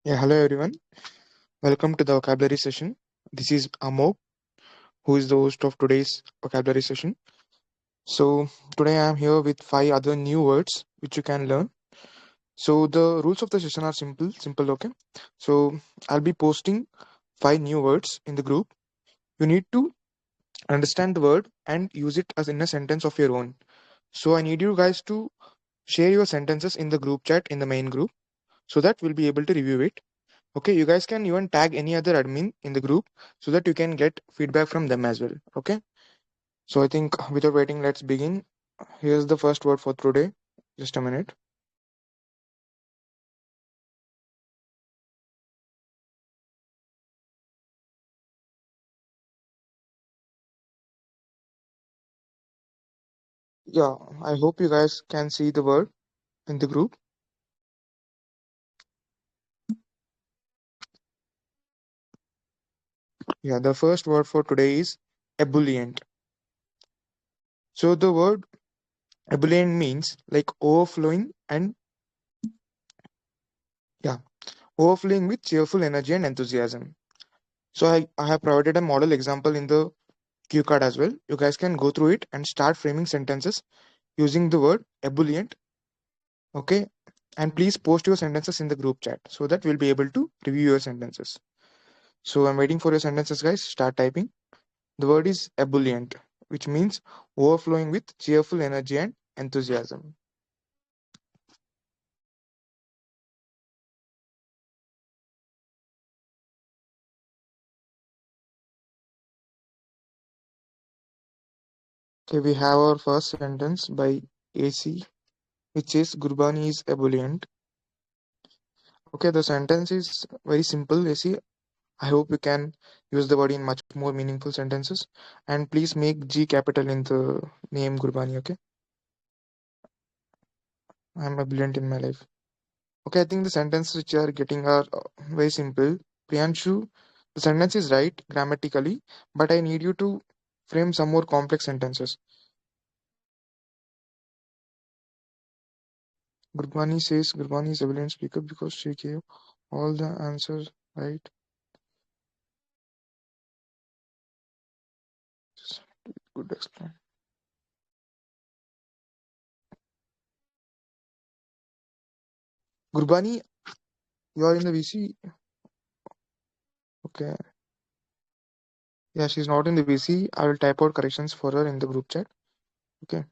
Yeah, hello everyone. Welcome to the vocabulary session. This is Amogh, who is the host of today's vocabulary session. So, today I am here with five other new words which you can learn. So, the rules of the session are simple, okay? So, I'll be posting five new words in the group. You need to understand the word and use it as in a sentence of your own. So, I need you guys to share your sentences in the group chat in the main group so that we'll be able to review it. Okay, you guys can even tag any other admin in the group so that you can get feedback from them as well. Okay, so I think without waiting, let's begin. Here's the first word for today. Just a minute. Yeah, I hope you guys can see the word in the group. Yeah, the first word for today is ebullient. So the word ebullient means like overflowing and yeah, overflowing with cheerful energy and enthusiasm. So I have provided a model example in the cue card as well. You guys can go through it and start framing sentences using the word ebullient. Okay, and please post your sentences in the group chat so that we'll be able to review your sentences. So I'm waiting for your sentences, guys. Start typing. The word is ebullient, which means overflowing with cheerful energy and enthusiasm. Okay, we have our first sentence by AC, which is Gurbani is ebullient. Okay, the sentence is very simple, AC. I hope you can use the word in much more meaningful sentences. And please make G capital in the name Gurbani, okay? I'm ebullient in my life. Okay, I think the sentences which you are getting are very simple. Priyanshu, the sentence is right grammatically, but I need you to frame some more complex sentences. Gurbani says Gurbani is a brilliant speaker because she gave all the answers right. Just good explain. Gurbani, you are in the VC. Okay. Yeah, she's not in the VC. I will type out corrections for her in the group chat. Okay.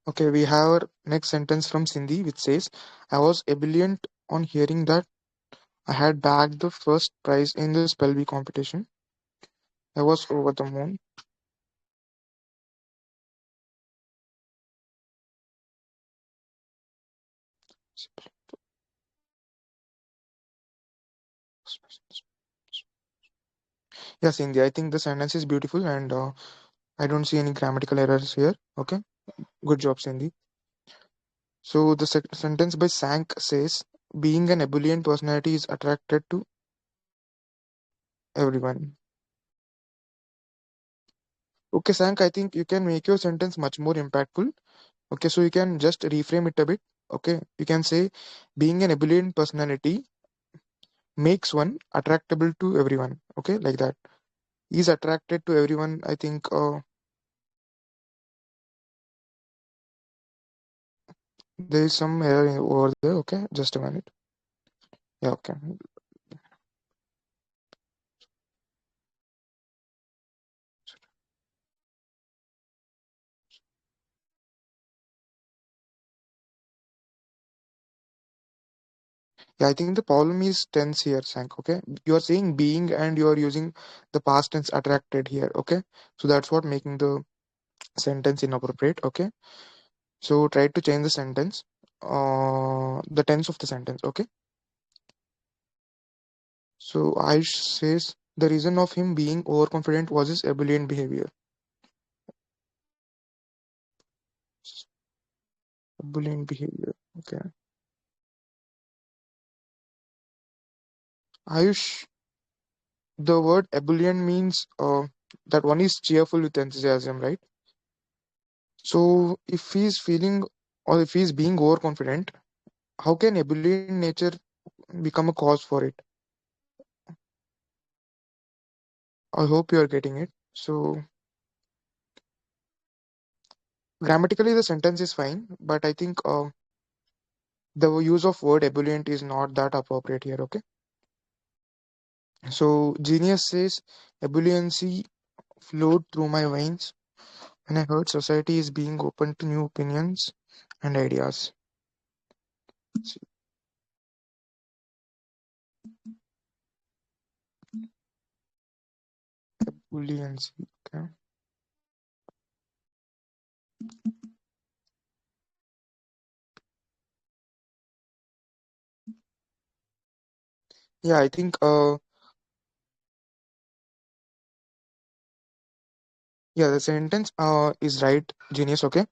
Okay, we have our next sentence from Cindy, which says, I was ebullient on hearing that I had bagged the first prize in the spell bee competition. I was over the moon. Yes, Cindy, I think the sentence is beautiful and I don't see any grammatical errors here. Okay, good job, Cindy. So the sentence by Sank says, being an ebullient personality is attracted to everyone. Okay, Sank, I think you can make your sentence much more impactful. Okay, so you can just reframe it a bit. Okay, you can say, being an ebullient personality makes one attractable to everyone. Okay, like that. Is attracted to everyone. I think there is some error over there. Okay, just a minute. Yeah, okay. Yeah, I think the problem is tense here, Sank. Okay, you are saying being and you are using the past tense attracted here. Okay, so that's what making the sentence inappropriate. Okay, so try to change the sentence. the tense of the sentence. Okay. So Ayush says the reason of him being overconfident was his ebullient behavior. Ebullient behavior. Okay. Ayush, the word ebullient means that one is cheerful with enthusiasm, right? So if he's feeling or if he's being overconfident, how can ebullient nature become a cause for it? I hope you are getting it. So grammatically the sentence is fine, but I think the use of word ebullient is not that appropriate here. Okay. So genius says ebulliency flowed through my veins when I heard society is being open to new opinions and ideas. So, ebulliency. Okay. Yeah, I think yeah, the sentence is right, genius. Okay.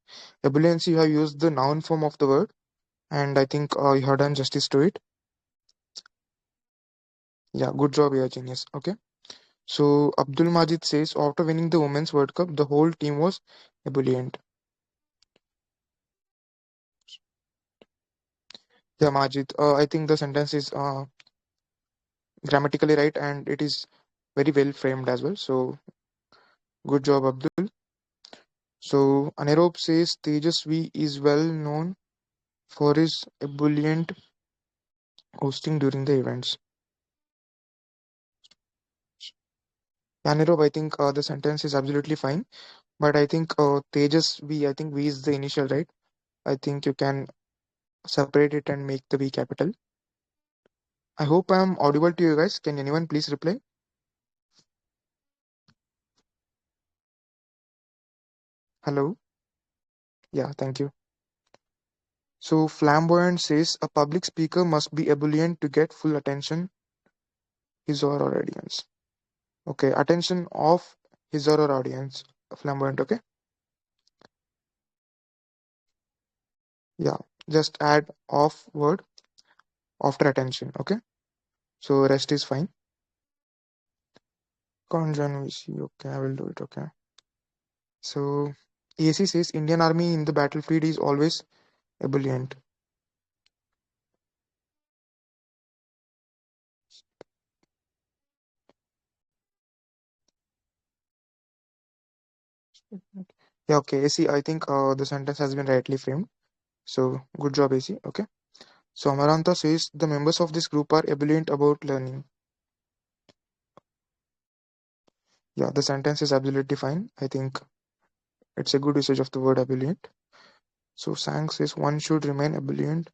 Ebulliency, you have used the noun form of the word, and I think you have done justice to it. Yeah, good job here, genius. Okay. So Abdul Majid says after winning the Women's World Cup, the whole team was ebullient. Yeah, Majid. I think the sentence is grammatically right and it is very well framed as well. So good job, Abdul. So Anirudh says Tejasvi is well known for his ebullient hosting during the events. Yeah, Anirudh, I think the sentence is absolutely fine. But I think Tejasvi, I think V is the initial, right? I think you can separate it and make the V capital. I hope I'm audible to you guys. Can anyone please reply? Hello? Yeah, thank you. So flamboyant says a public speaker must be ebullient to get full attention his or her audience. Okay, attention of his or her audience. Flamboyant, okay? Yeah, just add off word after attention, okay? So rest is fine. Conjunction, okay, I will do it, okay? So AC says Indian Army in the battlefield is always ebullient. Yeah, okay, AC, I think the sentence has been rightly framed. So good job, AC, okay? So Amaranta says the members of this group are ebullient about learning. Yeah, the sentence is absolutely fine. I think it's a good usage of the word ebullient. So Sang says one should remain ebullient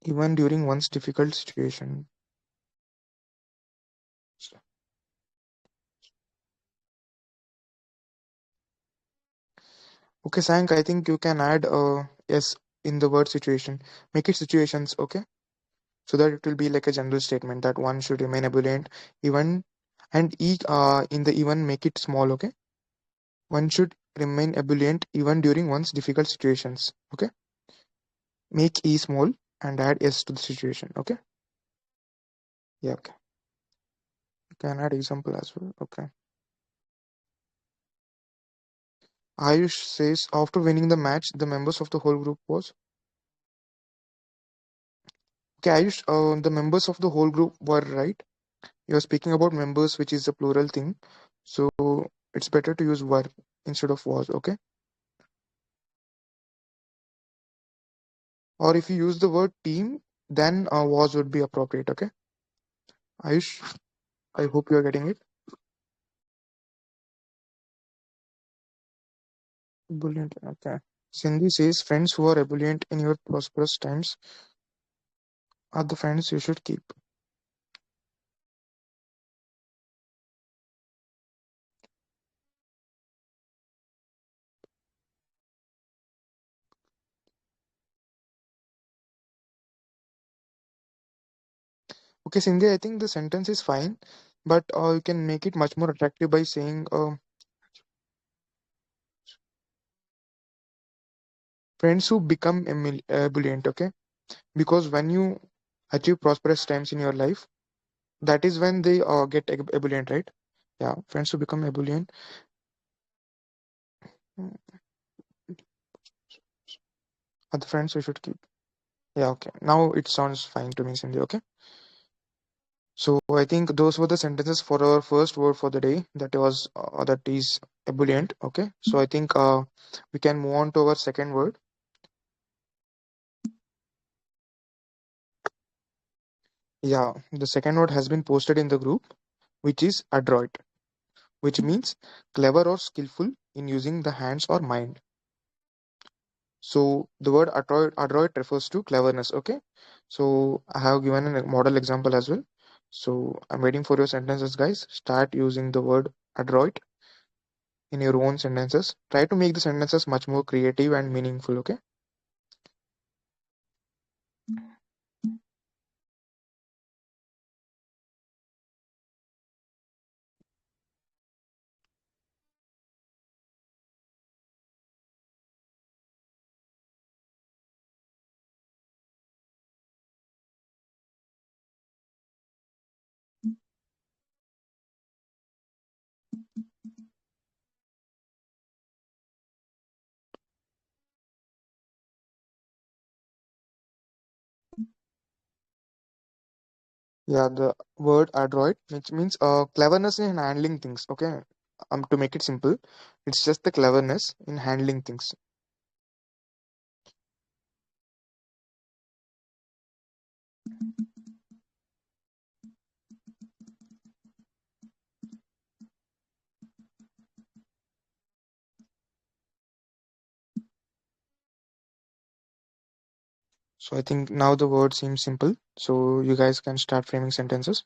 even during one's difficult situation. Okay, Sang, I think you can add yes in the word situation. Make it situations, okay? So that it will be like a general statement that one should remain ebullient even and in the even make it small, okay? One should remain ebullient even during one's difficult situations, okay? Make E small and add S to the situation, okay? Yeah, okay. You can add example as well, okay? Ayush says after winning the match, the members of the whole group was okay. Ayush, the members of the whole group were right. You're speaking about members, which is a plural thing, so it's better to use were instead of was. Okay, or if you use the word team, then was would be appropriate. Okay, Ayush, I hope you are getting it. Brilliant. Okay. Cindy says friends who are ebullient in your prosperous times are the friends you should keep. Okay, Cindy, I think the sentence is fine, but you can make it much more attractive by saying friends who become ebullient. Okay, because when you achieve prosperous times in your life, that is when they get ebullient, right? Yeah, friends who become ebullient. mm, are the friends we should keep. Yeah, okay. Now it sounds fine to me, Cindy. Okay. So I think those were the sentences for our first word for the day. That is ebullient. Okay. So I think we can move on to our second word. Yeah, the second word has been posted in the group, which is adroit, which means clever or skillful in using the hands or mind. So the word adroit refers to cleverness. Okay. So I have given a model example as well. So I'm waiting for your sentences, guys. Start using the word adroit in your own sentences. Try to make the sentences much more creative and meaningful. Okay. Yeah, the word adroit, which means cleverness in handling things. Okay. To make it simple, it's just the cleverness in handling things. So I think now the word seems simple. So you guys can start framing sentences.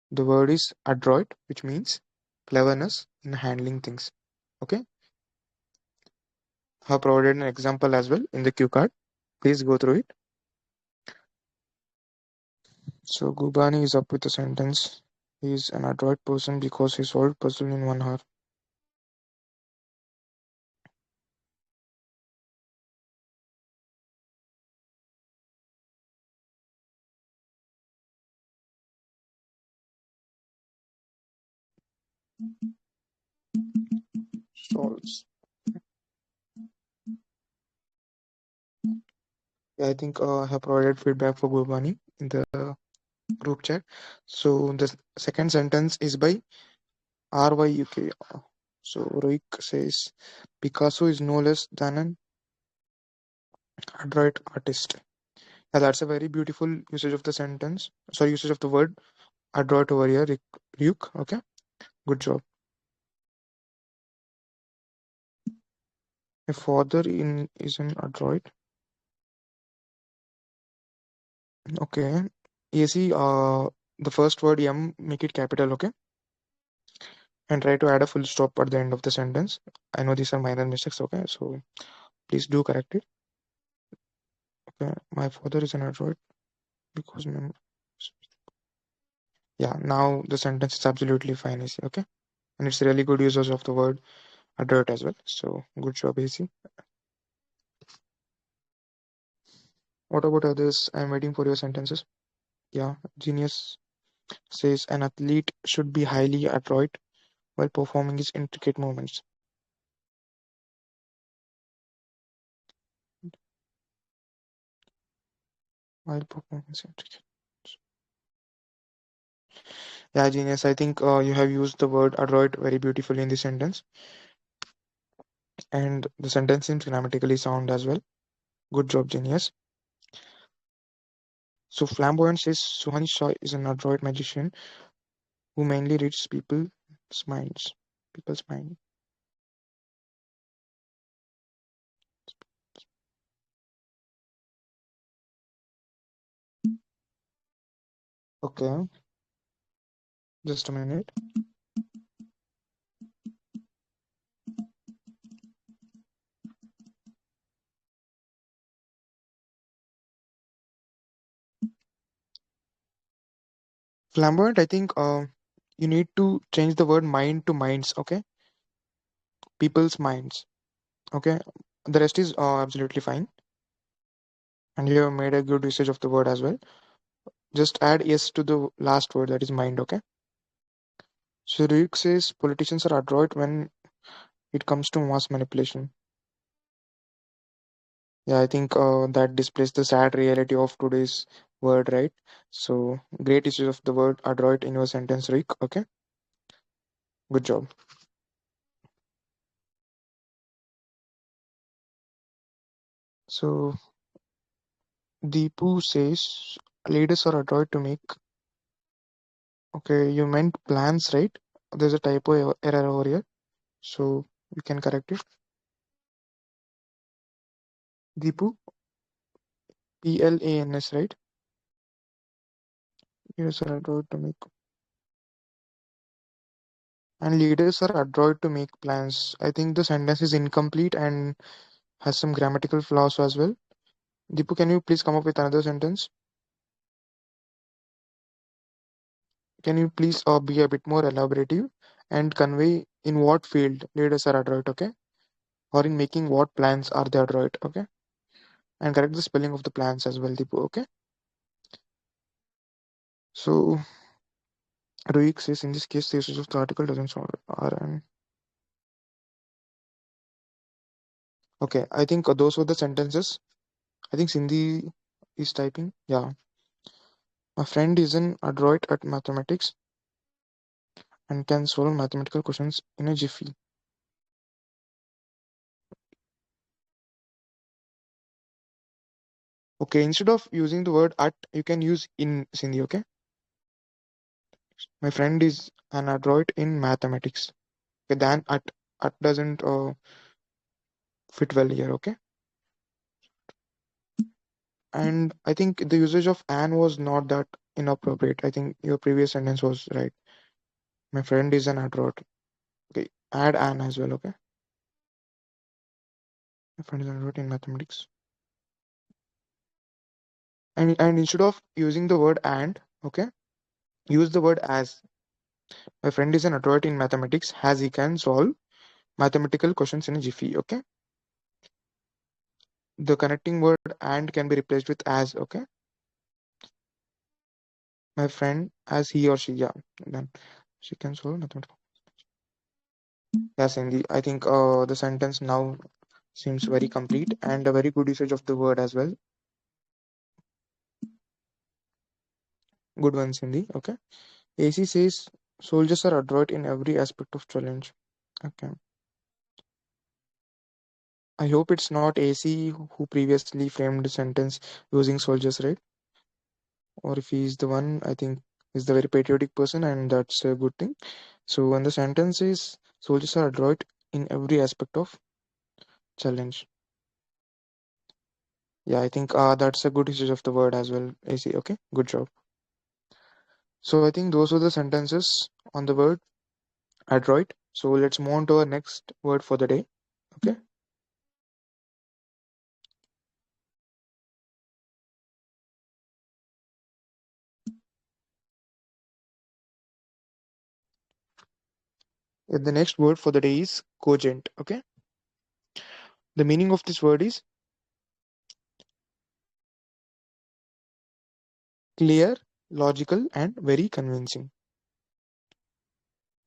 The word is adroit, which means cleverness in handling things. Okay. I have provided an example as well in the cue card. Please go through it. So Gubani is up with the sentence. He is an adroit person because he solved puzzle in 1 hour. Solves. Yeah, I think I have provided feedback for Gubani in the group chat. So the second sentence is by RYUK. So Roik says Picasso is no less than an adroit artist. Yeah, that's a very beautiful usage of the sentence. Sorry, usage of the word adroit over here, Ryuk. Okay, good job. My father in is an adroit. Okay. AC, the first word M, make it capital, okay? And try to add a full stop at the end of the sentence. I know these are minor mistakes, okay? So please do correct it. Okay. My father is an adroit because my... Yeah, now the sentence is absolutely fine, AC, okay? And it's really good usage of the word adroit as well. So good job, AC. What about others? I'm waiting for your sentences. Yeah, genius says an athlete should be highly adroit while performing his intricate movements. While performing his intricate. Yeah, genius. I think you have used the word adroit very beautifully in the sentence, and the sentence seems grammatically sound as well. Good job, genius. So, flamboyant says Suhani Shah is an adroit magician who mainly reads minds. People's mind. Okay, just a minute. Flamboyant, I think you need to change the word mind to minds, okay? People's minds, okay? The rest is absolutely fine. And you have made a good usage of the word as well. Just add yes to the last word, that is mind, okay? So Rick says politicians are adroit when it comes to mass manipulation. Yeah, I think that displays the sad reality of today's word, right? So great usage of the word adroit in your sentence, Rick. Okay, good job. So Deepu says leaders are adroit to make. Okay, you meant plans, right? There's a typo error over here, so you can correct it. Deepu, PLANS, right? Leaders are adroit to make, and leaders are adroit to make plans. I think the sentence is incomplete and has some grammatical flaws as well. Deepu, can you please come up with another sentence? Can you please be a bit more elaborative and convey in what field leaders are adroit, okay? Or in making what plans are they adroit, okay? And correct the spelling of the plans as well, Deepu, okay? So, Rohik says in this case, the usage of the article doesn't sound RN. Okay, I think those were the sentences. I think Sindhi is typing. Yeah. My friend is an adroit at mathematics and can solve mathematical questions in a jiffy. Okay, instead of using the word at, you can use in Sindhi, okay? My friend is an adroit in mathematics. Okay, then at doesn't fit well here, okay? And I think the usage of an was not that inappropriate. I think your previous sentence was right. My friend is an adroit. Okay, add an as well, okay? My friend is an adroit in mathematics. And instead of using the word and, okay, use the word as. My friend is an adroit in mathematics as he can solve mathematical questions in a jiffy, okay? The connecting word and can be replaced with as, okay? My friend as he or she, yeah. Then she can solve mathematical. Yes, Cindy. I think the sentence now seems very complete and a very good usage of the word as well. Good one, Cindy. Okay. AC says soldiers are adroit in every aspect of challenge. Okay. I hope it's not AC who previously framed the sentence using soldiers, right? Or if he's the one, I think he's the very patriotic person, and that's a good thing. So when the sentence is soldiers are adroit in every aspect of challenge. Yeah, I think that's a good usage of the word as well, AC. Okay, good job. So I think those were the sentences on the word adroit. So let's move on to our next word for the day. Okay. The next word for the day is cogent. Okay. The meaning of this word is clear, logical, and very convincing.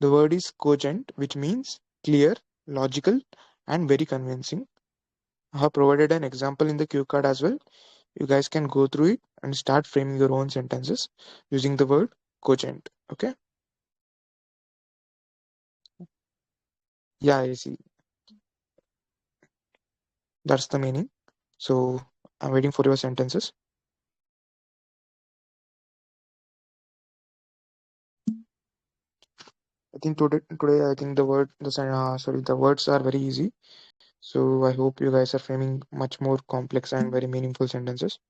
The word is cogent, which means clear, logical, and very convincing. I have provided an example in the cue card as well. You guys can go through it and start framing your own sentences using the word cogent. Okay. Yeah, I see. That's the meaning. So I'm waiting for your sentences. I think today I think the words are very easy. So I hope you guys are framing much more complex and very meaningful sentences.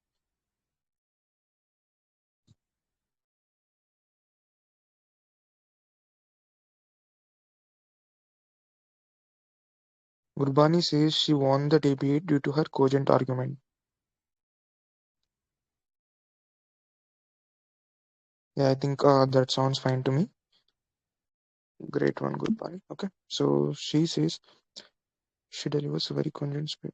Gurbani says she won the debate due to her cogent argument. Yeah, I think that sounds fine to me. Great one, Gurbani. Okay. So she says she delivers a very congruent speed.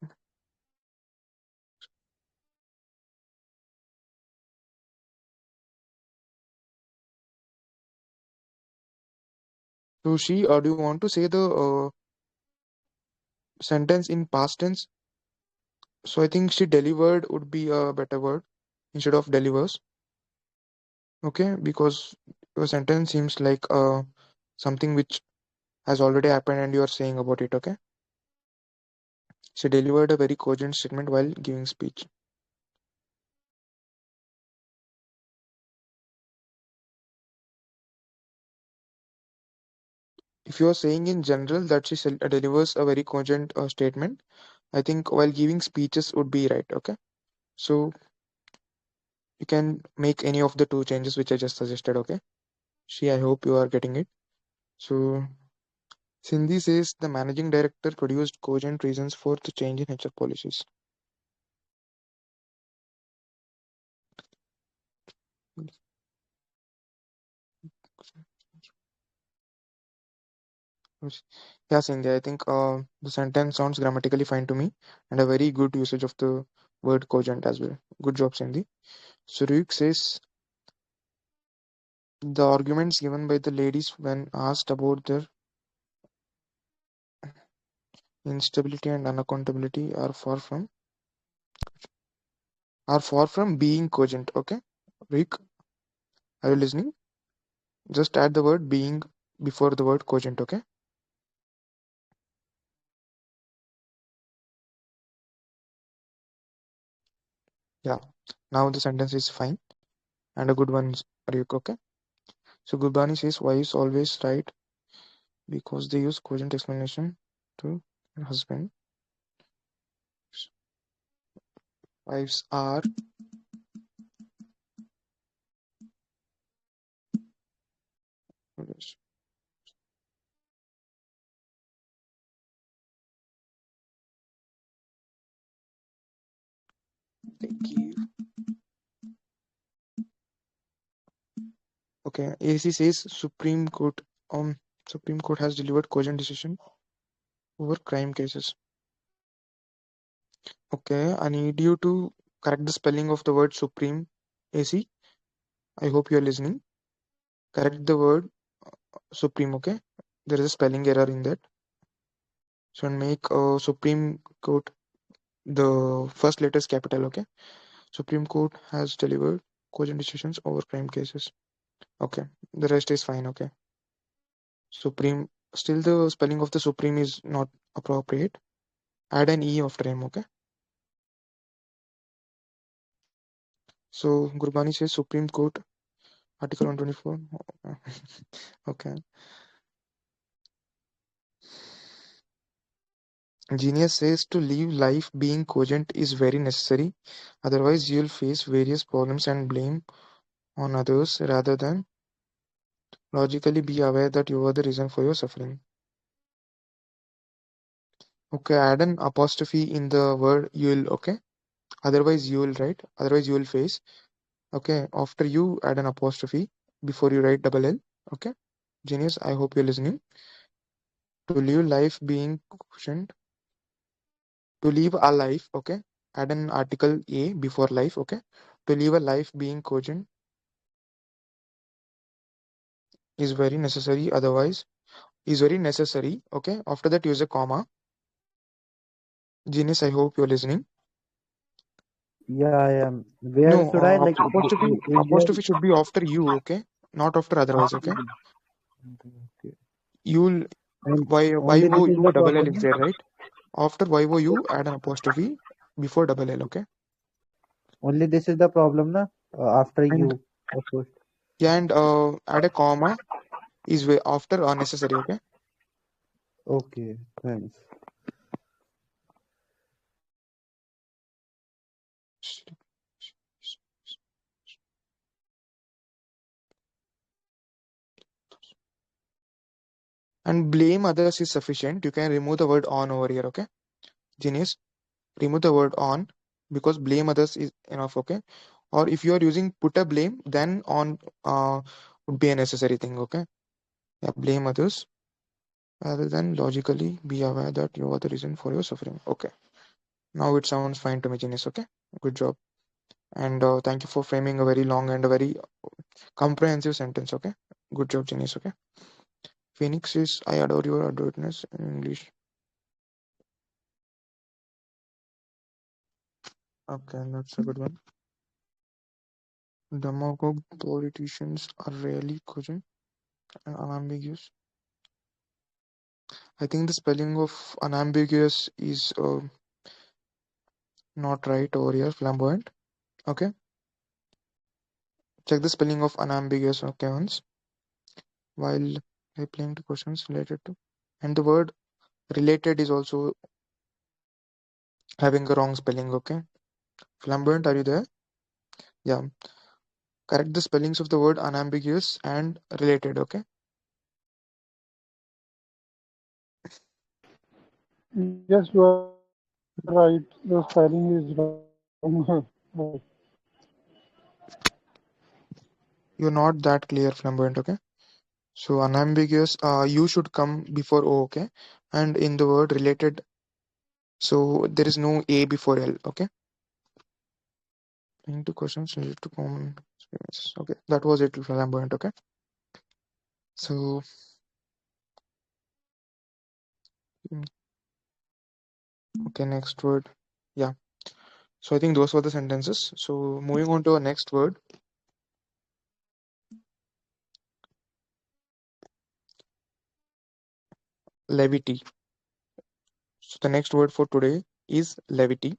So do you want to say the sentence in past tense? So I think she delivered would be a better word instead of delivers. Okay, because your sentence seems like something which has already happened and you are saying about it. Okay, she delivered a very cogent statement while giving speech. If you are saying in general that delivers a very cogent statement, I think while giving speeches would be right. Okay, so you can make any of the two changes which I just suggested. Okay, I hope you are getting it. So Sindhi says the managing director produced cogent reasons for the change in HR policies. Yeah, Cindy, I think the sentence sounds grammatically fine to me and a very good usage of the word cogent as well. Good job, Cindy. Suruk says the arguments given by the ladies when asked about their instability and unaccountability are far from being cogent. Okay, Rick, are you listening? Just add the word being before the word cogent. Okay. Yeah. Now the sentence is fine and a good one, Rick. Okay. So Gurbani says wives always right because they use cogent explanation to husband. Wives are they give. Okay. AC says Supreme Court has delivered cogent decision over crime cases. Okay. I need you to correct the spelling of the word supreme. AC. I hope you are listening. Correct the word supreme. Okay. There is a spelling error in that. So make Supreme Court the first letter is capital. Okay. Supreme Court has delivered cogent decisions over crime cases. Okay. The rest is fine. Okay. Supreme. Still, the spelling of the Supreme is not appropriate. Add an E after M. Okay. So Gurbani says Supreme Court, Article 124. Okay. Genius says to live life being cogent is very necessary. Otherwise, you'll face various problems and blame on others rather than logically be aware that you are the reason for your suffering. Okay, add an apostrophe in the word you'll. Okay. Otherwise, you'll write. Otherwise, you will face. Okay. After you add an apostrophe before you write double L. Okay. Genius, I hope you're listening. To live life being quotient, to live a life, okay, add an article A before life, okay. To live a life being cogent is very necessary, otherwise, is very necessary, okay. After that, use a comma. Genius, I hope you're listening. Yeah, I am. Where No, should I like? Is there? apostrophe should be after you, okay, not after otherwise, okay. Okay. You'll, And y only o this is u the double L problem. is there, right? After y o u, add an apostrophe before double L, okay. Only this is the problem, na? After And you, of course. yeah, and add a comma is after unnecessary, okay. Okay, thanks. And blame others is sufficient. You can remove the word on over here, okay. Genius, remove the word on because blame others is enough, okay. Or if you are using put a blame, then on would be a necessary thing. Okay, yeah, blame others rather than logically be aware that you are the reason for your suffering. Okay, now it sounds fine to me, Genius. Okay, good job. And thank you for framing a very long and a very comprehensive sentence. Okay, good job, Genius. Okay, Phoenix is I adore your adroitness in English. Okay, that's a good one. Demagogue politicians are rarely cogent and unambiguous. I think the spelling of unambiguous is not right over here. Flamboyant. Okay, check the spelling of unambiguous. Okay, once while replying to questions related to, and the word related is also having a wrong spelling. Okay, flamboyant. Are you there? Yeah. Correct the spellings of the word unambiguous and related. Okay. Yes, you are right. The spelling is wrong. Right. You're not that clear, flamboyant. Okay. So unambiguous. You should come before O. Okay. And in the word related, so there is no A before L. Okay. Into questions related to common experiences. Okay. That was it, flamboyant. Okay. So mm, okay. Next word. Yeah. So I think those were the sentences. So moving on to our next word, levity. So the next word for today is levity,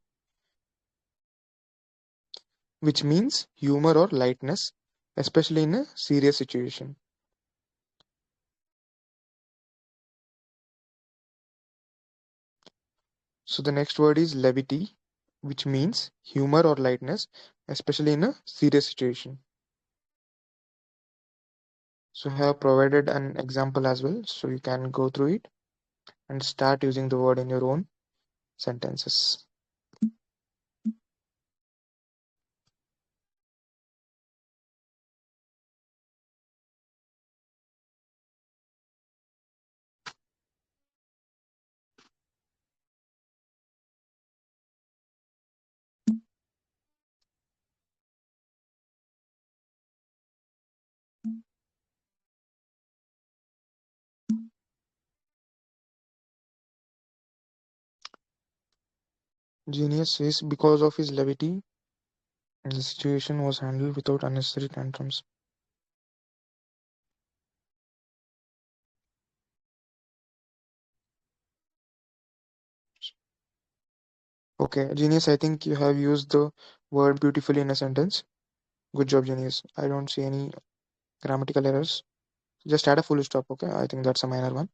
which means humor or lightness, especially in a serious situation. So the next word is levity, which means humor or lightness, especially in a serious situation. So I have provided an example as well, so you can go through it and start using the word in your own sentences. Genius says because of his levity, the situation was handled without unnecessary tantrums. Okay, Genius, I think you have used the word beautifully in a sentence. Good job, Genius. I don't see any grammatical errors. Just add a full stop, okay? I think that's a minor one.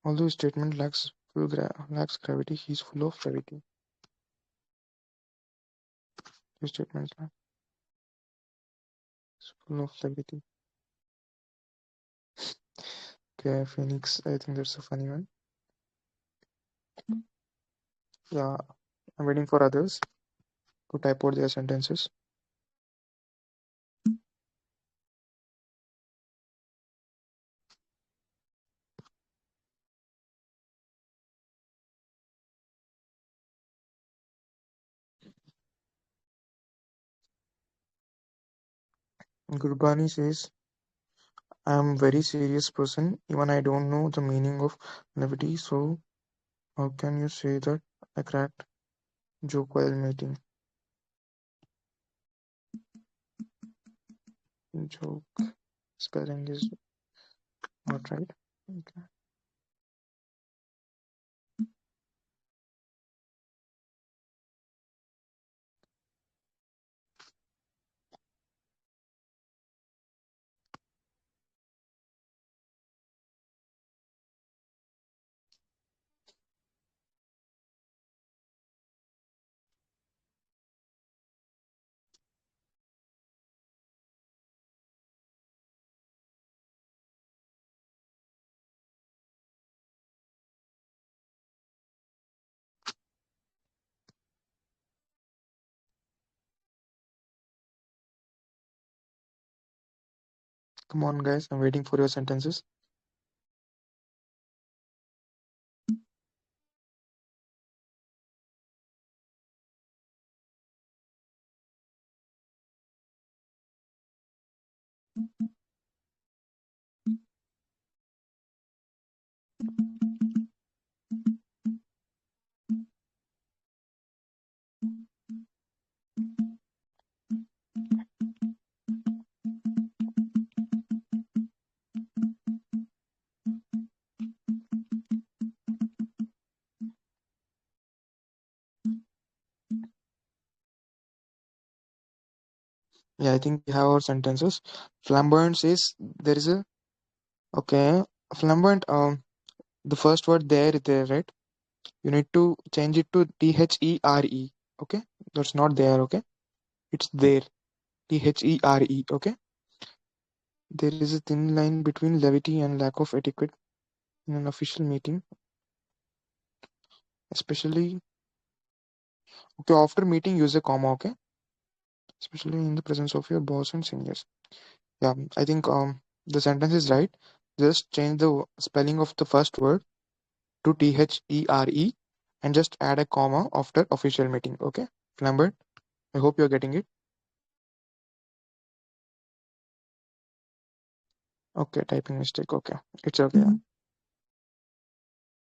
Although his statement lacks gravity, he's full of gravity. His statement is full of gravity. Okay, Phoenix, I think that's a funny one. Yeah, I'm waiting for others to type out their sentences. Gurbani says, I'm very serious person. Even I don't know the meaning of levity, so how can you say that I cracked joke while meeting? Joke spelling is not right. Okay. Come on, guys. I'm waiting for your sentences. Yeah, I think we have our sentences. Flamboyant says there is a okay. Flamboyant. The first word there, right? You need to change it to THERE. Okay, that's not there. Okay, it's there. THERE. Okay, there is a thin line between levity and lack of etiquette in an official meeting, especially okay after meeting. Use a comma. Okay, especially in the presence of your boss and seniors. Yeah, I think the sentence is right. Just change the spelling of the first word to THERE and just add a comma after official meeting. Okay, Lambert, I hope you're getting it. Okay, typing mistake. Okay, it's okay.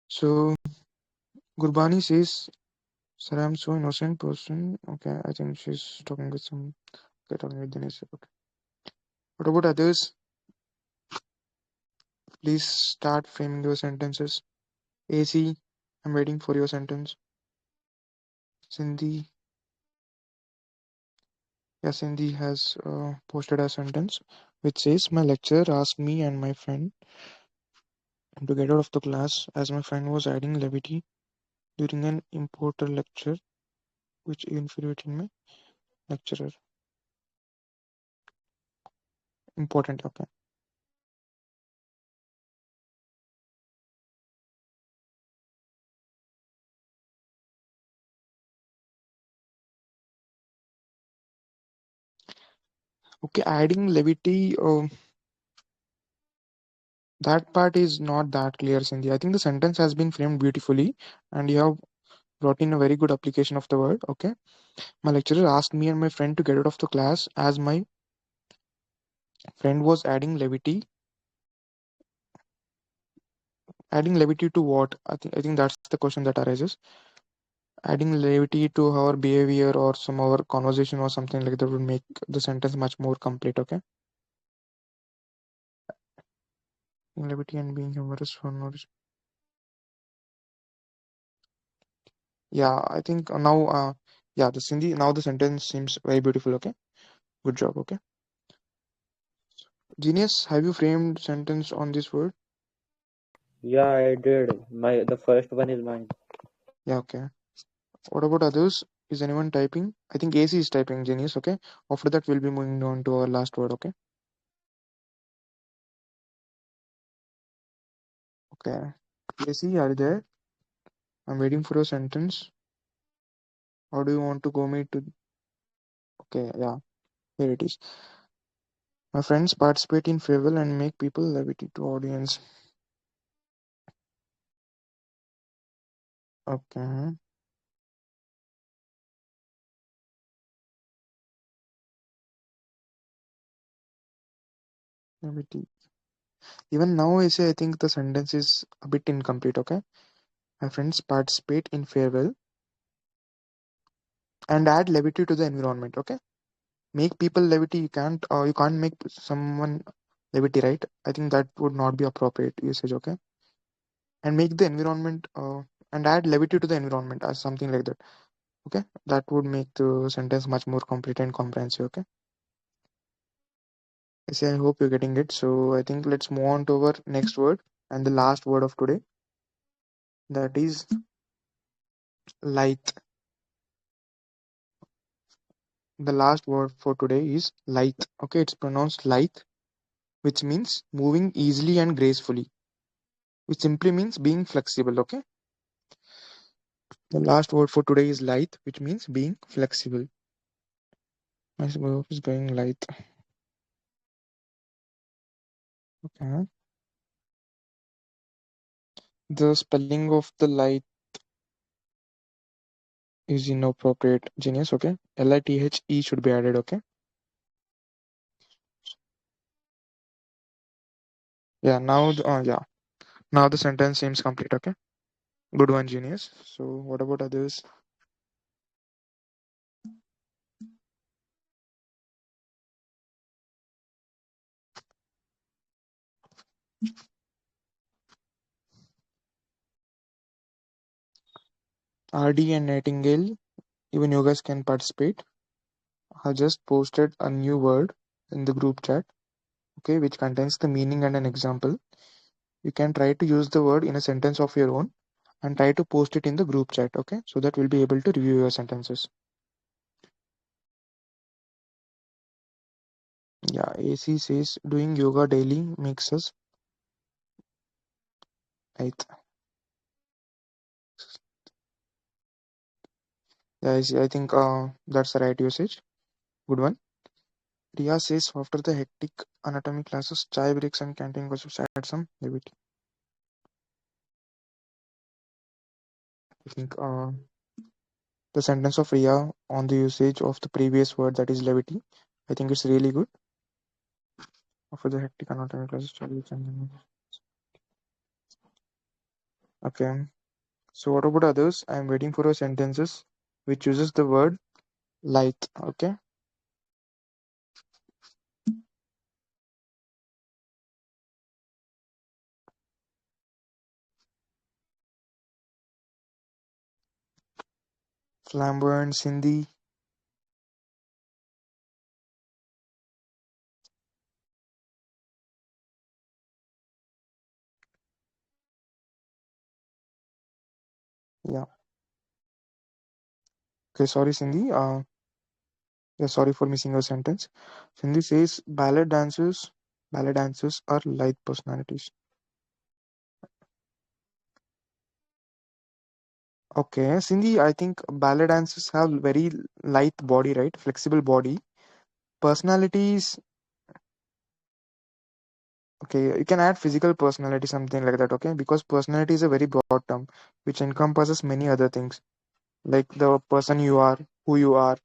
So Gurbani says, "Sir, I'm so innocent person." Okay, I think she's talking with some. Okay, talking with Dinesh. Okay. What about others? Please start framing your sentences. AC, I'm waiting for your sentence. Sindhi, yeah, Sindhi has posted a sentence which says, "My lecturer asked me and my friend to get out of the class as my friend was adding levity during an important lecture, which infuriated my lecturer." Important, okay. Okay, adding levity, that part is not that clear, Sindhi. I think the sentence has been framed beautifully and you have brought in a very good application of the word. Okay. My lecturer asked me and my friend to get out of the class as my friend was adding levity. Adding levity to what? I think that's the question that arises. Adding levity to our behavior or some our conversation or something like that would make the sentence much more complete. Okay. Levity and being humorous for no reason. Yeah, I think now, yeah, the Sindhi, now the sentence seems very beautiful. Okay. Good job. Okay. Genius, have you framed sentence on this word? Yeah, I did. The first one is mine. Yeah, okay. What about others? Is anyone typing? I think AC is typing, Genius. Okay. After that, we'll be moving on to our last word. Okay. Okay. AC, are you there? I'm waiting for your sentence. How do you want to go me to? Okay, yeah, here it is. My friends participate in farewell and make people levity to audience. Okay, levity. Even now, I think the sentence is a bit incomplete. Okay, my friends participate in farewell and add levity to the environment. Okay, make people levity. You can't make someone levity, right? I think that would not be appropriate usage. Okay, and make the environment and add levity to the environment as something like that. Okay, that would make the sentence much more complete and comprehensive. Okay, I hope you're getting it. So I think let's move on to our next word and the last word of today. That is light. The last word for today is lithe. Okay, it's pronounced lithe, which means moving easily and gracefully, which simply means being flexible. Okay, the last word for today is lithe, which means being flexible. My work is going lithe. Okay. The spelling of the light is inappropriate. Genius. Okay. Lithe should be added. Okay. Yeah. Yeah. Now the sentence seems complete. Okay. Good one, genius. So what about others? RD and Nightingale. Even you guys can participate. I just posted a new word in the group chat. Okay, which contains the meaning and an example. You can try to use the word in a sentence of your own and try to post it in the group chat. Okay, so that we'll be able to review your sentences. Yeah, AC says doing yoga daily makes us right. Yeah, I think that's the right usage. Good one. Ria says after the hectic anatomy classes, chai breaks and canteen gossips add some levity. I think the sentence of Ria on the usage of the previous word, that is levity, I think it's really good. After the hectic anatomy classes, chai breaks and okay. So what about others? I'm waiting for your sentences which uses the word light. Okay. Flamboyant Sindhi. Yeah. Okay, sorry, Sindhi. Yeah, sorry for missing your sentence. Sindhi says ballet dancers are light personalities. Okay, Sindhi, I think ballet dancers have very light body, right? Flexible body. Personalities, okay, you can add physical personality, something like that, okay? Because personality is a very broad term which encompasses many other things, like the person you are, who you are,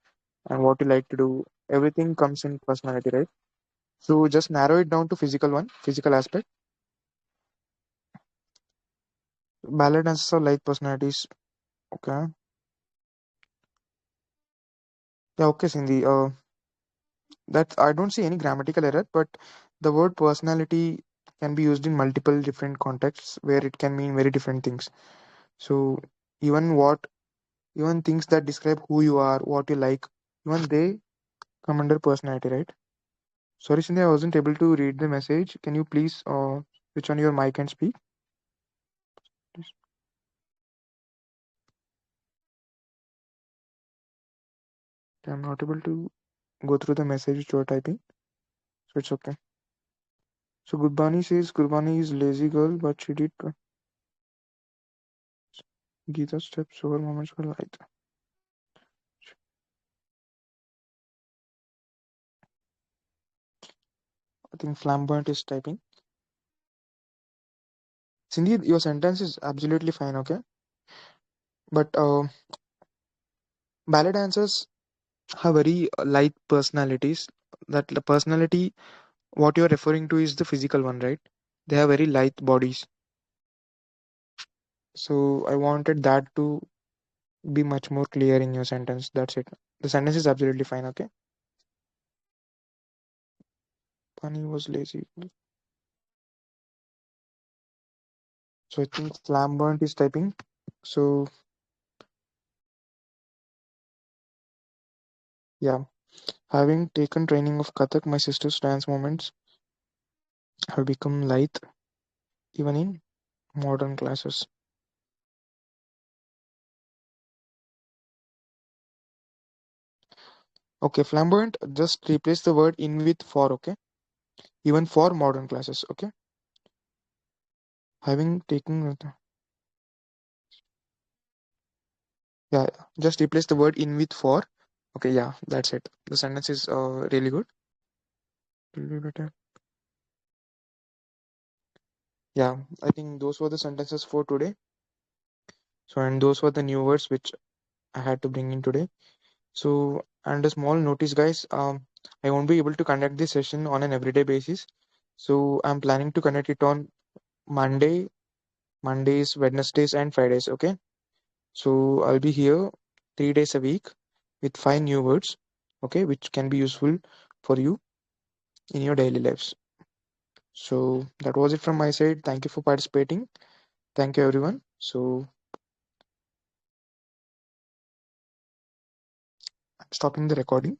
and what you like to do. Everything comes in personality, right? So just narrow it down to physical aspect. Ballet dancers are light personalities. Okay. Yeah, okay, Cindy. That I don't see any grammatical error, but the word personality can be used in multiple different contexts where it can mean very different things. So even what even things that describe who you are, what you like, even they come under personality, right? Sorry, Cindy, I wasn't able to read the message. Can you please switch on your mic and speak? Please. I'm not able to go through the message which you are typing, so it's okay. So Gurbani says Gurbani is lazy girl, but she did Gita steps over moments for light. I think flamboyant is typing. Cindy, your sentence is absolutely fine, okay? But ballet dancers have very light personalities. That the personality, what you're referring to, is the physical one, right? They have very light bodies. So I wanted that to be much more clear in your sentence. That's it. The sentence is absolutely fine, okay? Pani was lazy. So I think flamboyant is typing. So yeah, having taken training of Kathak, my sister's dance movements have become light even in modern classes. Okay, flamboyant, just replace the word in with for, okay? Even for modern classes, okay? Having taken, yeah, just replace the word in with for. Okay, yeah, that's it. The sentence is really good. Yeah, I think those were the sentences for today. So, and those were the new words which I had to bring in today. So, and a small notice, guys. I won't be able to conduct this session on an everyday basis. So, I'm planning to conduct it on Monday, Mondays, Wednesdays, and Fridays. Okay. So, I'll be here 3 days a week with 5 new words. Okay, which can be useful for you in your daily lives. So, that was it from my side. Thank you for participating. Thank you, everyone. So, I'm stopping the recording.